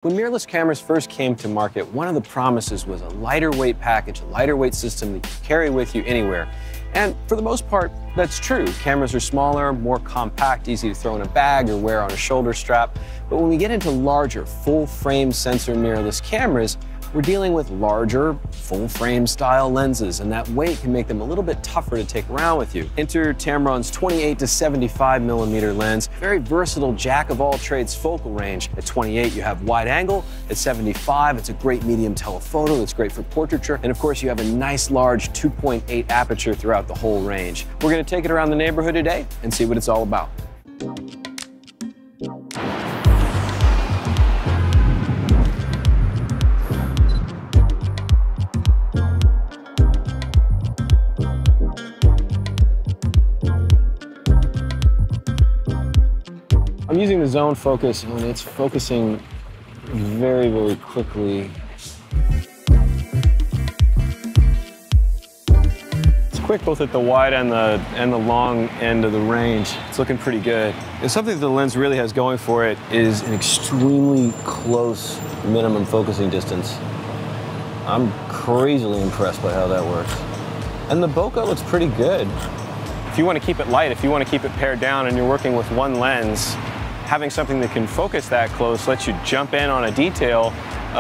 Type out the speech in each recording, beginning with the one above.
When mirrorless cameras first came to market, one of the promises was a lighter weight package, a lighter weight system that you can carry with you anywhere. And for the most part, that's true. Cameras are smaller, more compact, easy to throw in a bag or wear on a shoulder strap. But when we get into larger, full-frame sensor mirrorless cameras, we're dealing with larger, full-frame style lenses, and that weight can make them a little bit tougher to take around with you. Enter Tamron's 28-75mm lens, very versatile jack-of-all-trades focal range. At 28, you have wide angle. At 75, it's a great medium telephoto that's great for portraiture. And of course, you have a nice large 2.8 aperture throughout the whole range. We're gonna take it around the neighborhood today and see what it's all about. I'm using the zone focus and it's focusing very, very quickly. It's quick both at the wide and the long end of the range. It's looking pretty good. And something that the lens really has going for it is an extremely close minimum focusing distance. I'm crazily impressed by how that works. And the bokeh looks pretty good. If you want to keep it light, if you want to keep it pared down and you're working with one lens, having something that can focus that close lets you jump in on a detail.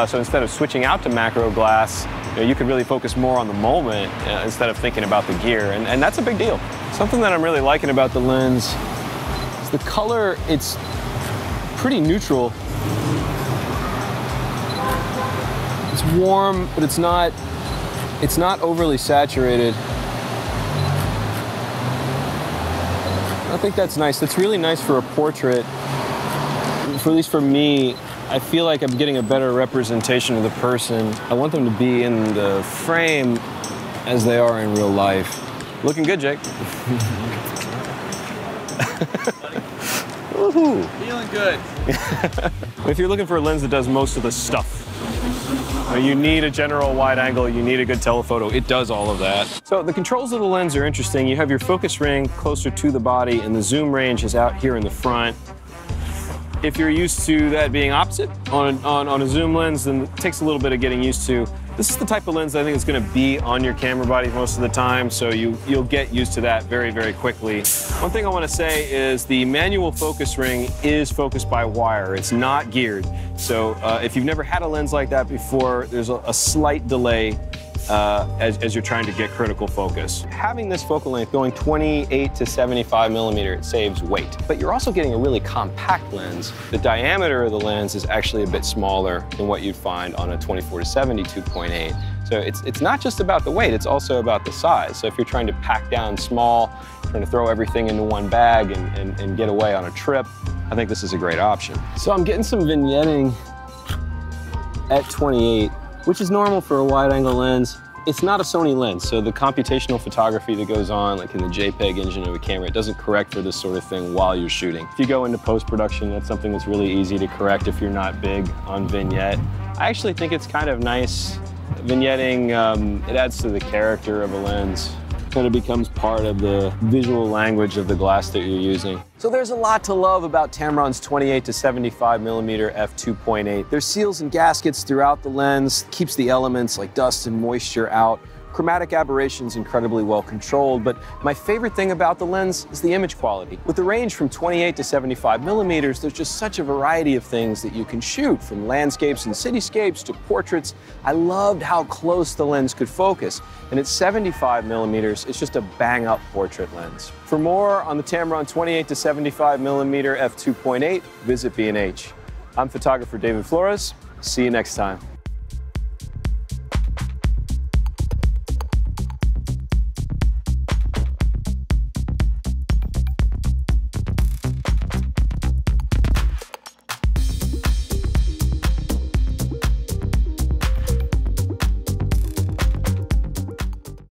So instead of switching out to macro glass, you could really focus more on the moment instead of thinking about the gear. And that's a big deal. Something that I'm really liking about the lens is the color. It's pretty neutral. It's warm, but it's not overly saturated. I think that's nice. That's really nice for a portrait. At least for me, I feel like I'm getting a better representation of the person. I want them to be in the frame as they are in real life. Looking good, Jake. Woohoo! Feeling good. If you're looking for a lens that does most of the stuff, you need a general wide angle, you need a good telephoto. It does all of that. So the controls of the lens are interesting. You have your focus ring closer to the body and the zoom range is out here in the front. If you're used to that being opposite on a zoom lens, then it takes a little bit of getting used to. This is the type of lens I think is going to be on your camera body most of the time, so you'll get used to that very, very quickly. One thing I want to say is the manual focus ring is focused by wire. It's not geared. So if you've never had a lens like that before, there's a slight delay as you're trying to get critical focus. Having this focal length going 28-75mm, it saves weight. But you're also getting a really compact lens. The diameter of the lens is actually a bit smaller than what you'd find on a 24-70 2.8. So it's not just about the weight, it's also about the size. So if you're trying to pack down small, trying to throw everything into one bag and get away on a trip, I think this is a great option. So I'm getting some vignetting at 28. Which is normal for a wide-angle lens. It's not a Sony lens, so the computational photography that goes on, like in the JPEG engine of a camera, it doesn't correct for this sort of thing while you're shooting. If you go into post-production, that's something that's really easy to correct if you're not big on vignette. I actually think it's kind of nice. Vignetting, it adds to the character of a lens. It kind of becomes part of the visual language of the glass that you're using. So there's a lot to love about Tamron's 28-75mm f2.8. There's seals and gaskets throughout the lens, keeps the elements like dust and moisture out. Chromatic aberration's incredibly well controlled, but my favorite thing about the lens is the image quality. With the range from 28-75mm, there's just such a variety of things that you can shoot, from landscapes and cityscapes to portraits. I loved how close the lens could focus, and at 75mm, it's just a bang-up portrait lens. For more on the Tamron 28-75mm f2.8, visit B&H. I'm photographer David Flores. See you next time.